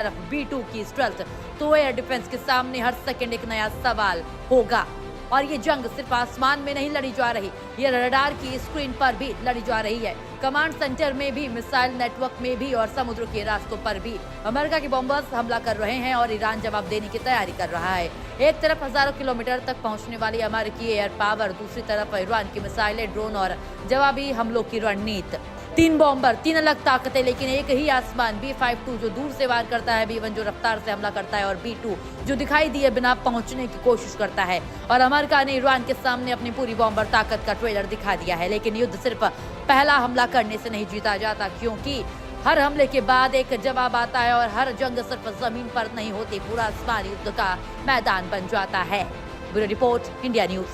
तरफ B2 की strength, तो एयर डिफेंस के सामने हर सेकंड एक नया सवाल होगा। और ये जंग सिर्फ आसमान में नहीं लड़ी जा रही, ये रडार की स्क्रीन पर भी लड़ी जा रही है। कमांड सेंटर में भी, मिसाइल नेटवर्क में भी और समुद्र के रास्तों पर भी अमेरिका के बॉम्बर्स हमला कर रहे हैं और ईरान जवाब देने की तैयारी कर रहा है। एक तरफ हजारों किलोमीटर तक पहुंचने वाली अमेरिकी एयर पावर, दूसरी तरफ ईरान की मिसाइलें, ड्रोन और जवाबी हमलों की रणनीति। 3 बॉम्बर, 3 अलग ताकतें, लेकिन एक ही आसमान। B-52 जो दूर से वार करता है, B-1 जो रफ्तार से हमला करता है और B-2 जो दिखाई दिए बिना पहुंचने की कोशिश करता है। और अमेरिका ने ईरान के सामने अपनी पूरी बॉम्बर ताकत का ट्रेलर दिखा दिया है। लेकिन युद्ध सिर्फ पहला हमला करने से नहीं जीता जाता, क्योंकि हर हमले के बाद एक जवाब आता है और हर जंग सिर्फ जमीन पर नहीं होती, पूरा आसमान युद्ध का मैदान बन जाता है। Bureau report, India news.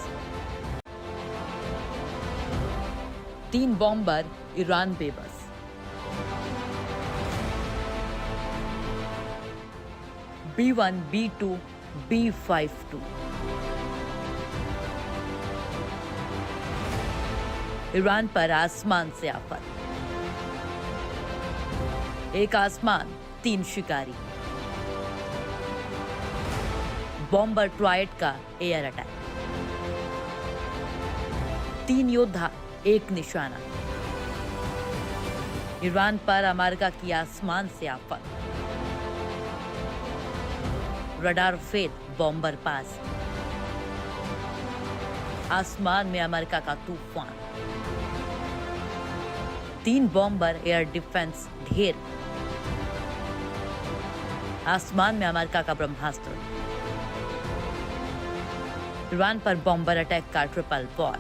3 bomber, Iran बेबस। B-1, B-2, B-52। ईरान पर आसमान से आफत। एक आसमान, 3 शिकारी। बॉम्बर ट्रायड का एयर अटैक। 3 योद्धा, 1 निशाना। ईरान पर अमेरिका की आसमान से आफत। रडार फेल, बॉम्बर पास। आसमान में अमेरिका का तूफान। 3 बॉम्बर, एयर डिफेंस ढेर। आसमान में अमेरिका का ब्रह्मास्त्र। ईरान पर बॉम्बर अटैक का ट्रिपल वॉर।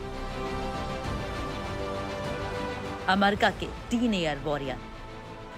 अमेरिका के 3 एयर वॉरियर।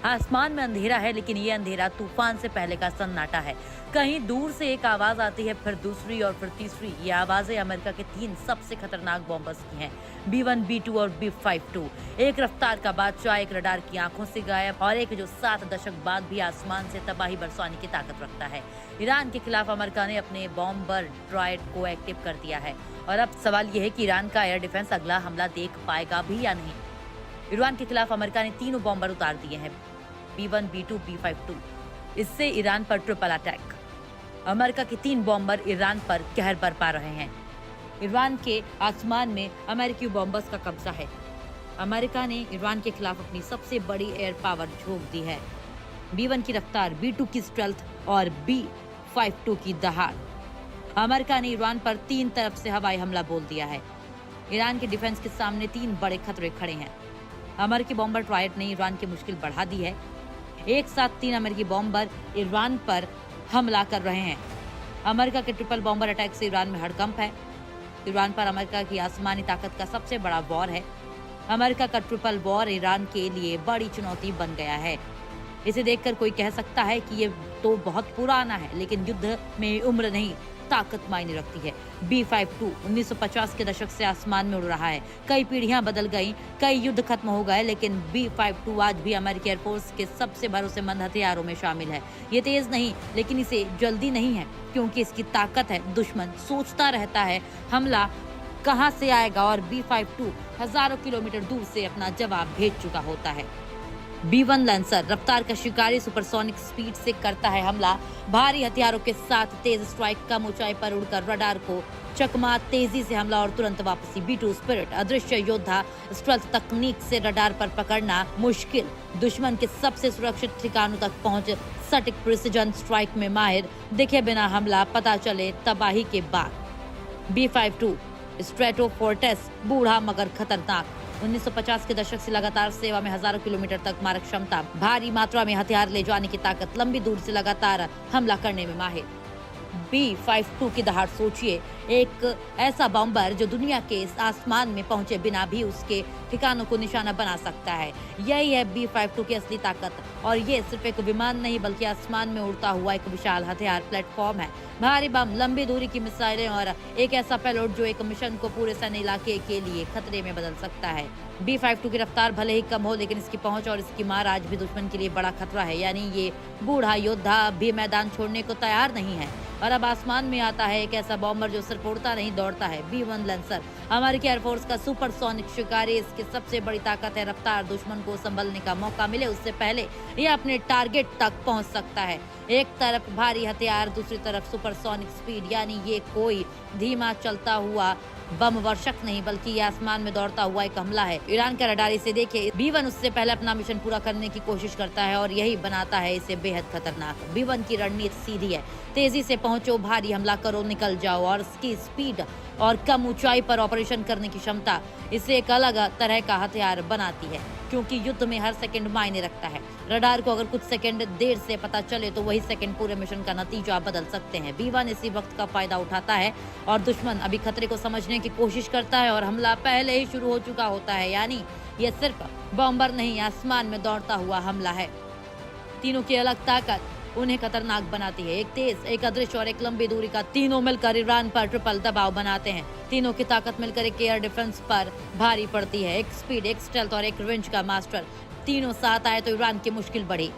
आसमान में अंधेरा है, लेकिन ये अंधेरा तूफान से पहले का सन्नाटा है। कहीं दूर से एक आवाज आती है, फिर दूसरी और फिर तीसरी। ये आवाजें अमेरिका के 3 सबसे खतरनाक बॉम्बर्स की हैं, B-1, B-2 और B-52। एक रफ्तार का बादशाह, एक रडार की आंखों से गायब और एक जो 7 दशक बाद भी आसमान से तबाही बरसाने की ताकत रखता है। ईरान के खिलाफ अमेरिका ने अपने बॉम्बर ट्रायड को एक्टिव कर दिया है और अब सवाल यह है कि ईरान का एयर डिफेंस अगला हमला देख पाएगा भी या नहीं। ईरान के खिलाफ अमेरिका ने 3 बॉम्बर उतार दिए हैं, B-1, B-2, B-52। इससे ईरान पर ट्रिपल अटैक। अमेरिका के 3 बॉम्बर ईरान पर कहर बरपा रहे हैं। ईरान के आसमान में अमेरिकी बॉम्बर्स का कब्जा है। अमेरिका ने ईरान के खिलाफ अपनी सबसे बड़ी एयर पावर झोंक दी है। B-1 की रफ्तार, B-2 की स्ट्रेल्थ और B-52 की दहाड़। अमेरिका ने ईरान पर 3 तरफ से हवाई हमला बोल दिया है। ईरान के डिफेंस के सामने 3 बड़े खतरे खड़े हैं। अमेरिकी बॉम्बर ट्रायड ने ईरान की मुश्किल बढ़ा दी है। एक साथ 3 अमेरिकी बॉम्बर ईरान पर हमला कर रहे हैं। अमेरिका के ट्रिपल बॉम्बर अटैक से ईरान में हड़कंप है। ईरान पर अमेरिका की आसमानी ताकत का सबसे बड़ा वॉर है। अमेरिका का ट्रिपल वॉर ईरान के लिए बड़ी चुनौती बन गया है। इसे देखकर कोई कह सकता है कि ये तो बहुत पुराना है, लेकिन युद्ध में उम्र नहीं, ताकत मायने रखती है। B-52 1950 के दशक से आसमान में उड़ रहा है। कई पीढ़ियां बदल गईं, कई युद्ध खत्म हो गए, लेकिन B-52 आज भी अमेरिकी एयरफोर्स के सबसे भरोसेमंद हथियारों में शामिल है। ये तेज नहीं, लेकिन इसे जल्दी नहीं है, क्योंकि इसकी ताकत है। दुश्मन सोचता रहता है हमला कहां से आएगा और B-52 हजारों किलोमीटर दूर से अपना जवाब भेज चुका होता है। B-1 लैंसर, रफ्तार का शिकारी, सुपरसोनिक स्पीड से करता है हमला। भारी हथियारों के साथ तेज स्ट्राइक, कम ऊंचाई पर उड़कर रडार को चकमा, तेजी से हमला और तुरंत वापसी। B-2 स्पिरिट, अदृश्य योद्धा, स्टेल्थ तकनीक से रडार पर पकड़ना मुश्किल, दुश्मन के सबसे सुरक्षित ठिकानों तक पहुंच, सटीक प्रिसिजन स्ट्राइक में माहिर, दिखे बिना हमला, पता चले तबाही के बाद। B-52 स्ट्रेटो फोर्टेस, बूढ़ा मगर खतरनाक, 1950 के दशक से लगातार सेवा में, हजारों किलोमीटर तक मारक क्षमता, भारी मात्रा में हथियार ले जाने की ताकत, लंबी दूर से लगातार हमला करने में माहिर। B-52 की दहाड़ सोचिए, एक ऐसा बॉम्बर जो दुनिया के इस आसमान में पहुंचे बिना भी उसके ठिकानों को निशाना बना सकता है। यही है B-52 की असली ताकत। और ये सिर्फ एक विमान नहीं, बल्कि आसमान में उड़ता हुआ एक विशाल हथियार प्लेटफॉर्म है। भारी बम, लंबी दूरी की मिसाइलें और एक ऐसा पेलोड जो एक मिशन को पूरे सैन्य इलाके के लिए खतरे में बदल सकता है। B-52 की रफ्तार भले ही कम हो, लेकिन इसकी पहुंच और इसकी मार आज भी दुश्मन के लिए बड़ा खतरा है। यानी ये बूढ़ा योद्धा भी मैदान छोड़ने को तैयार नहीं है। और अब आसमान में आता है एक ऐसा बॉम्बर जो सिर्फ उड़ता नहीं दौड़ता है, B-1 लैंसर। अमेरिकी एयरफोर्स का सुपरसोनिक शिकारी। इसकी सबसे बड़ी ताकत है रफ्तार। दुश्मन को संभलने का मौका मिले उससे पहले ये अपने टारगेट तक पहुंच सकता है। एक तरफ भारी हथियार, दूसरी तरफ सुपरसोनिक स्पीड, यानी ये कोई धीमा चलता हुआ बम वर्षक नहीं बल्कि ये आसमान में दौड़ता हुआ एक हमला है। ईरान का रडार इसे देखे B-1 उससे पहले अपना मिशन पूरा करने की कोशिश करता है और यही बनाता है इसे बेहद खतरनाक। B-1 की रणनीति सीधी है, तेजी से पहुंचो, भारी हमला करो, निकल जाओ। और इसकी स्पीड और कम ऊंचाई पर ऑपरेशन करने की क्षमता इसे एक अलग तरह का हथियार बनाती है, क्योंकि युद्ध में हर सेकंड मायने रखता है। रडार को अगर कुछ सेकंड देर से पता चले तो वही सेकंड पूरे मिशन का नतीजा बदल सकते हैं। B-1 इसी वक्त का फायदा उठाता है और दुश्मन अभी खतरे को समझने की कोशिश करता है और हमला पहले ही शुरू हो चुका होता है। यानी ये सिर्फ बॉम्बर नहीं, आसमान में दौड़ता हुआ हमला है। तीनों की अलग ताकत उन्हें खतरनाक बनाती है। एक तेज, एक अदृश्य और एक लंबी दूरी का, तीनों मिलकर ईरान पर ट्रिपल दबाव बनाते हैं। तीनों की ताकत मिलकर एक एयर डिफेंस पर भारी पड़ती है। एक स्पीड, एक स्टेल्थ और एक रेंज का मास्टर, तीनों साथ आए तो ईरान की मुश्किल बढ़ी।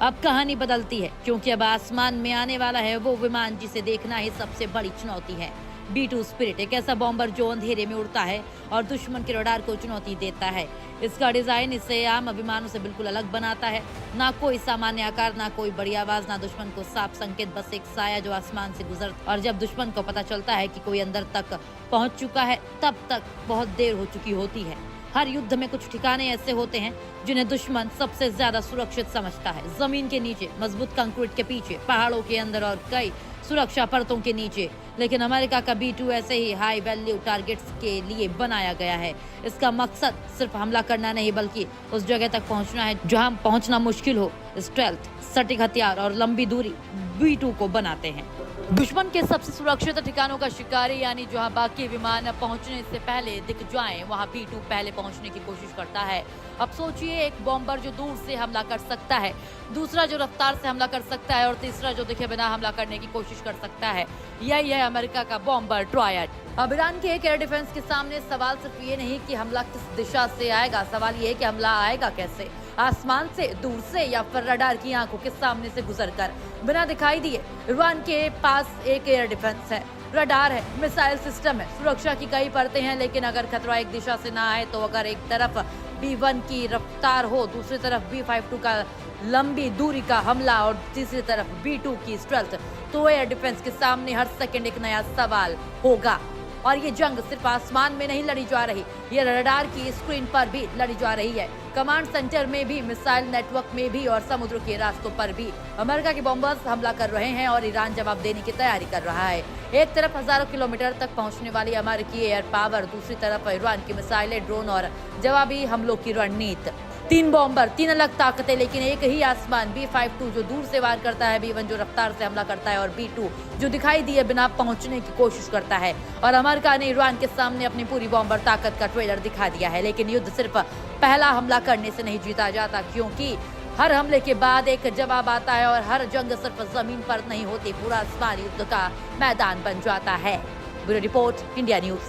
अब कहानी बदलती है, क्योंकि अब आसमान में आने वाला है वो विमान जिसे देखना ही सबसे बड़ी चुनौती है। B-2 स्पिरिट, एक ऐसा बॉम्बर जो अंधेरे में उड़ता है और दुश्मन के रडार को चुनौती देता है। इसका डिजाइन इसे आम विमानों से बिल्कुल अलग बनाता है। ना कोई सामान्य आकार, ना कोई बड़ी आवाज, ना दुश्मन को साफ संकेत, बस एक साया जो आसमान से गुजरता। और जब दुश्मन को पता चलता है कि कोई अंदर तक पहुंच चुका है, तब तक बहुत देर हो चुकी होती है। हर युद्ध में कुछ ठिकाने ऐसे होते हैं जिन्हें दुश्मन सबसे ज्यादा सुरक्षित समझता है। जमीन के नीचे, मजबूत कंक्रीट के पीछे, पहाड़ों के अंदर और कई सुरक्षा परतों के नीचे। लेकिन अमेरिका का B-2 ऐसे ही हाई वैल्यू टारगेट्स के लिए बनाया गया है। इसका मकसद सिर्फ हमला करना नहीं बल्कि उस जगह तक पहुंचना है जहां पहुंचना मुश्किल हो। स्टेल्थ, सटीक हथियार और लंबी दूरी B-2 को बनाते हैं दुश्मन के सबसे सुरक्षित ठिकानों का शिकारी, यानी जहां बाकी विमान पहुंचने से पहले दिख जाएं, वहां B-2 पहले पहुंचने की कोशिश करता है। अब सोचिए, एक बॉम्बर जो दूर से हमला कर सकता है, दूसरा जो रफ्तार से हमला कर सकता है और तीसरा जो दिखे बिना हमला करने की कोशिश कर सकता है। यही है अमेरिका का बॉम्बर ट्रायड। अब ईरान के एक एयर डिफेंस के सामने सवाल सिर्फ ये नहीं कि हमला किस दिशा से आएगा, सवाल ये है कि हमला आएगा कैसे, आसमान से, दूर से, या फिर रडार की आंखों के सामने से गुजरकर, बिना दिखाई दिए। ईरान के पास एक एयर डिफेंस है, रडार है, मिसाइल सिस्टम है, सुरक्षा की कई परतें हैं। लेकिन अगर खतरा एक दिशा से ना आए तो अगर एक तरफ B-1 की रफ्तार हो, दूसरी तरफ B-52 का लंबी दूरी का हमला और तीसरी तरफ B-2 की स्ट्रेल्थ, तो एयर डिफेंस के सामने हर सेकंड एक नया सवाल होगा। और ये जंग सिर्फ आसमान में नहीं लड़ी जा रही, ये रडार की स्क्रीन पर भी लड़ी जा रही है, कमांड सेंटर में भी, मिसाइल नेटवर्क में भी और समुद्र के रास्तों पर भी। अमेरिका के बॉम्बर्स हमला कर रहे हैं और ईरान जवाब देने की तैयारी कर रहा है। एक तरफ हजारों किलोमीटर तक पहुंचने वाली अमेरिकी एयर पावर, दूसरी तरफ ईरान की मिसाइलें, ड्रोन और जवाबी हमलों की रणनीति। तीन बॉम्बर, तीन अलग ताकतें, लेकिन एक ही आसमान। B-52 जो दूर से वार करता है, B-1 जो रफ्तार से हमला करता है और B-2 जो दिखाई दिए बिना पहुंचने की कोशिश करता है। और अमेरिका ने ईरान के सामने अपनी पूरी बॉम्बर ताकत का ट्रेलर दिखा दिया है। लेकिन युद्ध सिर्फ पहला हमला करने से नहीं जीता जाता, क्योंकि हर हमले के बाद एक जवाब आता है और हर जंग सिर्फ जमीन पर नहीं होती, पूरा आसमान युद्ध का मैदान बन जाता है। Bureau report, India news.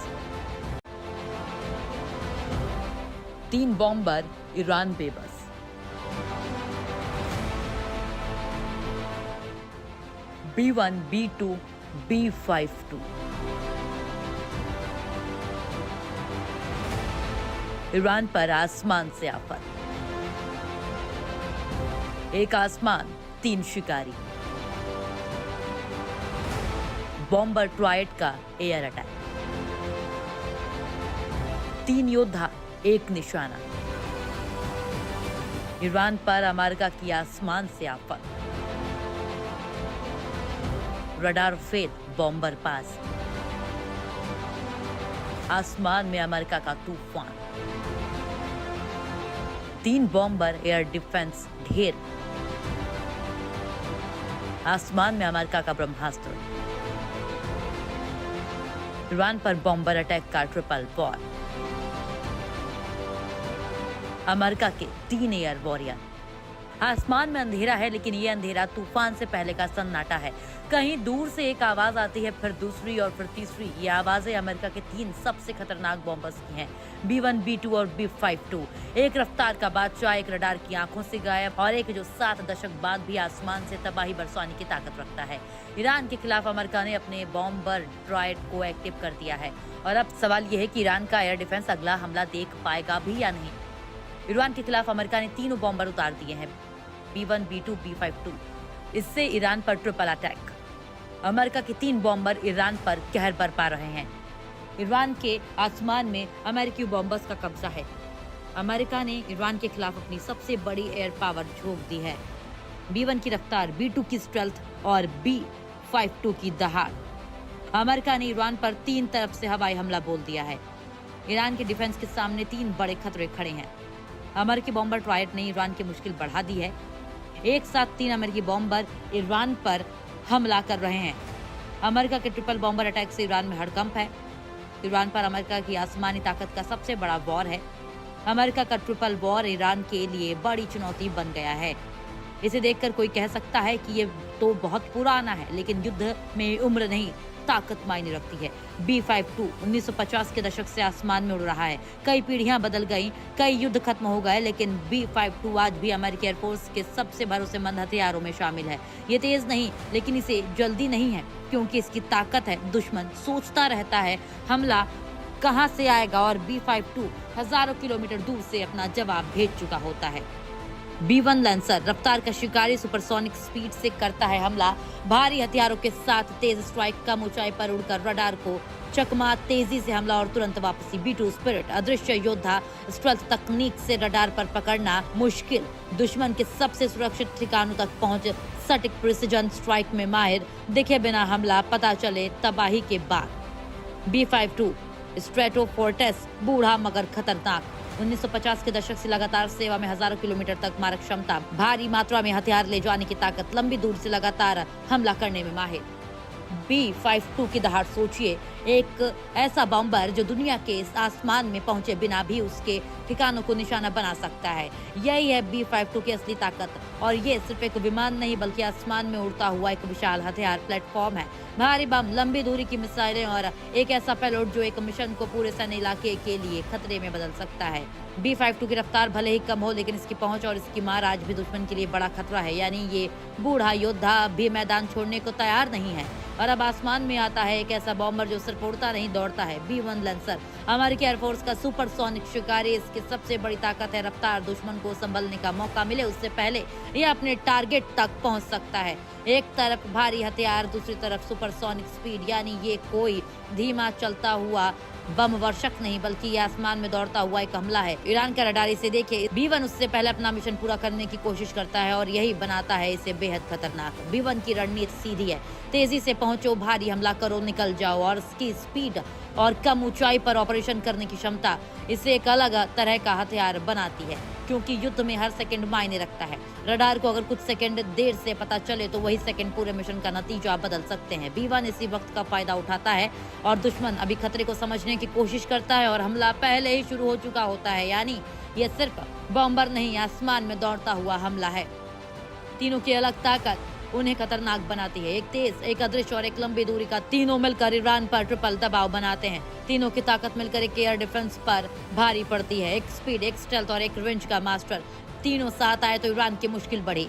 तीन बॉम्बर, ईरान बेबस। B-1, B-2, B-52। ईरान पर आसमान से आफत। एक आसमान, तीन शिकारी। बॉम्बर ट्रायड का एयर अटैक। तीन योद्धा, एक निशाना। ईरान पर अमेरिका की आसमान से आफत। रडार फेल, बॉम्बर पास। आसमान में अमेरिका का तूफान। तीन बॉम्बर एयर डिफेंस ढेर। आसमान में अमेरिका का ब्रह्मास्त्र। ईरान पर बॉम्बर अटैक का ट्रिपल वॉर। अमेरिका के तीन एयर वॉरियर। आसमान में अंधेरा है, लेकिन ये अंधेरा तूफान से पहले का सन्नाटा है। कहीं दूर से एक आवाज आती है, फिर दूसरी और फिर तीसरी। ये आवाजें अमेरिका के 3 सबसे खतरनाक बॉम्बर्स की हैं, B1, B2 और B52। एक रफ्तार का बादशाह, एक रडार की आंखों से गायब, और एक जो 7 दशक बाद भी आसमान से तबाही बरसाने की ताकत रखता है। ईरान के खिलाफ अमेरिका ने अपने बॉम्बर ट्रायड को एक्टिव कर दिया है, और अब सवाल यह है कि ईरान का एयर डिफेंस अगला हमला देख पाएगा भी या नहीं। ईरान के खिलाफ अमेरिका ने 3 बॉम्बर उतार दिए हैं, B1, B2, B52। इससे ईरान पर ट्रिपल अटैक। अमेरिका के 3 बॉम्बर ईरान पर कहर बरपा रहे हैं। ईरान के आसमान में अमेरिकी बॉम्बर्स का कब्जा है। अमेरिका ने ईरान के खिलाफ अपनी सबसे बड़ी एयर पावर झोंक दी है। B1 की रफ्तार, B2 की स्टेल्थ और B52 की दहाड़। अमेरिका ने ईरान पर 3 तरफ से हवाई हमला बोल दिया है। ईरान के डिफेंस के सामने 3 बड़े खतरे खड़े हैं। अमेरिकी बॉम्बर ट्रायड ने ईरान की मुश्किल बढ़ा दी है। एक साथ 3 अमेरिकी बॉम्बर ईरान पर हमला कर रहे हैं। अमेरिका के ट्रिपल बॉम्बर अटैक से ईरान में हड़कंप है। ईरान पर अमेरिका की आसमानी ताकत का सबसे बड़ा वॉर है। अमेरिका का ट्रिपल वॉर ईरान के लिए बड़ी चुनौती बन गया है। इसे देखकर कोई कह सकता है कि ये तो बहुत पुराना है, लेकिन युद्ध में उम्र नहीं, ताकत मायने रखती है। B52 1950 के दशक से आसमान में उड़ रहा है। कई पीढ़ियां बदल गईं, कई युद्ध खत्म हो गए, लेकिन B52 आज भी अमेरिकी एयरफोर्स के सबसे भरोसेमंद हथियारों में शामिल है। ये तेज नहीं, लेकिन इसे जल्दी नहीं है, क्योंकि इसकी ताकत है। दुश्मन सोचता रहता है हमला कहां से आएगा, और B52 हजारों किलोमीटर दूर से अपना जवाब भेज चुका होता है। B1 लैंसर रफ्तार का शिकारी सुपरसोनिक स्पीड से करता है हमला। भारी हथियारों के साथ तेज स्ट्राइक, कम ऊंचाई पर उड़कर रडार को चकमा, तेजी से हमला और तुरंत वापसी। B2 स्पिरिट अदृश्य योद्धा, स्टेल्थ तकनीक से रडार पर पकड़ना मुश्किल, दुश्मन के सबसे सुरक्षित ठिकानों तक पहुंच, सटीक प्रिसिजन स्ट्राइक में माहिर, दिखे बिना हमला पता चले तबाही के बाद। B52 स्ट्रेटो फोर्टेस बूढ़ा मगर खतरनाक, 1950 के दशक से लगातार सेवा में, हजारों किलोमीटर तक मारक क्षमता, भारी मात्रा में हथियार ले जाने की ताकत, लंबी दूर से लगातार हमला करने में माहिर। B52 की दहाड़ सोचिए, एक ऐसा बॉम्बर जो दुनिया के इस आसमान में पहुंचे बिना भी उसके ठिकानों को निशाना बना सकता है। यही है B52 की असली ताकत, और ये सिर्फ एक विमान नहीं, बल्कि आसमान में उड़ता हुआ एक विशाल हथियार प्लेटफॉर्म है। भारी बम, लंबी दूरी की मिसाइलें और एक ऐसा पेलोड जो एक मिशन को पूरे सैन्य इलाके के लिए खतरे में बदल सकता है। B52 की रफ्तार भले ही कम हो, लेकिन इसकी पहुंच और इसकी मार आज भी दुश्मन के लिए बड़ा खतरा है। यानी ये बूढ़ा योद्धा भी मैदान छोड़ने को तैयार नहीं है। और अब आसमान में आता है एक ऐसा बॉम्बर जो सिर्फ उड़ता नहीं, दौड़ता है। B1 लैंसर अमेरिकी एयरफोर्स का सुपरसोनिक शिकारी। इसकी सबसे बड़ी ताकत है रफ्तार। दुश्मन को संभलने का मौका मिले उससे पहले यह अपने टारगेट तक पहुंच सकता है। एक तरफ भारी हथियार, दूसरी तरफ सुपरसोनिक स्पीड, यानी ये कोई धीमा चलता हुआ बम वर्षक नहीं, बल्कि ये आसमान में दौड़ता हुआ एक हमला है। ईरान का रडार इसे देखे, B1 उससे पहले अपना मिशन पूरा करने की कोशिश करता है, और यही बनाता है इसे बेहद खतरनाक। B1 की रणनीति सीधी है, तेजी से पहुंचो, भारी हमला करो, निकल जाओ, और इसकी स्पीड और कम ऊंचाई पर ऑपरेशन करने की क्षमता इसे एक अलग तरह का हथियार बनाती है, क्योंकि युद्ध में हर सेकंड मायने रखता है। रडार को अगर कुछ सेकंड देर से पता चले तो वही सेकंड पूरे मिशन का नतीजा बदल सकते हैं। B1 इसी वक्त का फायदा उठाता है, और दुश्मन अभी खतरे को समझने की कोशिश करता है, और हमला पहले ही शुरू हो चुका होता है। यानी यह सिर्फ बॉम्बर नहीं, आसमान में दौड़ता हुआ हमला है। तीनों की अलग ताकत उन्हें खतरनाक बनाती है। एक तेज, एक अदृश्य और एक लंबी दूरी का, तीनों मिलकर ईरान पर ट्रिपल दबाव बनाते हैं। तीनों की ताकत मिलकर एक एयर डिफेंस पर भारी पड़ती है। एक स्पीड, एक स्टेल्थ और एक रेंज का मास्टर, तीनों साथ आए तो ईरान की मुश्किल बढ़ी।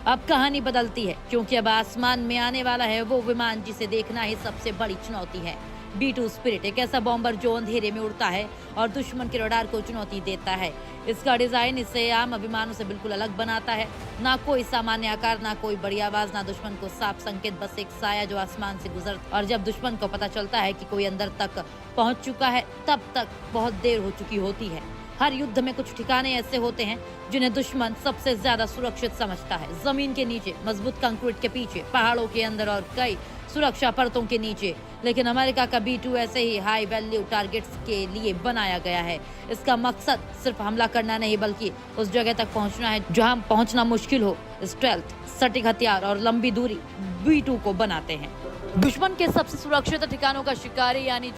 अब कहानी बदलती है, क्योंकि अब आसमान में आने वाला है वो विमान जिसे देखना ही सबसे बड़ी चुनौती है। B2 स्पिरिट एक ऐसा बॉम्बर जो अंधेरे में उड़ता है और दुश्मन के रडार को चुनौती देता है। इसका डिजाइन इसे आम विमानों से बिल्कुल अलग बनाता है। ना कोई सामान्य आकार, ना कोई बड़ी आवाज, ना दुश्मन को साफ संकेत, बस एक साया जो आसमान से गुजरता। और जब दुश्मन को पता चलता है कि कोई अंदर तक पहुंच चुका है, तब तक बहुत देर हो चुकी होती है। हर युद्ध में कुछ ठिकाने ऐसे होते हैं जिन्हें दुश्मन सबसे ज्यादा सुरक्षित समझता है। जमीन के नीचे, मजबूत कंक्रीट के पीछे, पहाड़ों के अंदर और कई सुरक्षा परतों के नीचे। लेकिन अमेरिका का B2 ऐसे ही हाई वैल्यू टारगेट्स के लिए बनाया गया है। इसका मकसद सिर्फ हमला करना नहीं, बल्कि उस जगह तक पहुंचना है जहां पहुंचना मुश्किल हो। स्टेल्थ, सटीक हथियार और लंबी दूरी B2 को बनाते हैं दुश्मन के सबसे सुरक्षित ठिकानों का शिकारी, यानी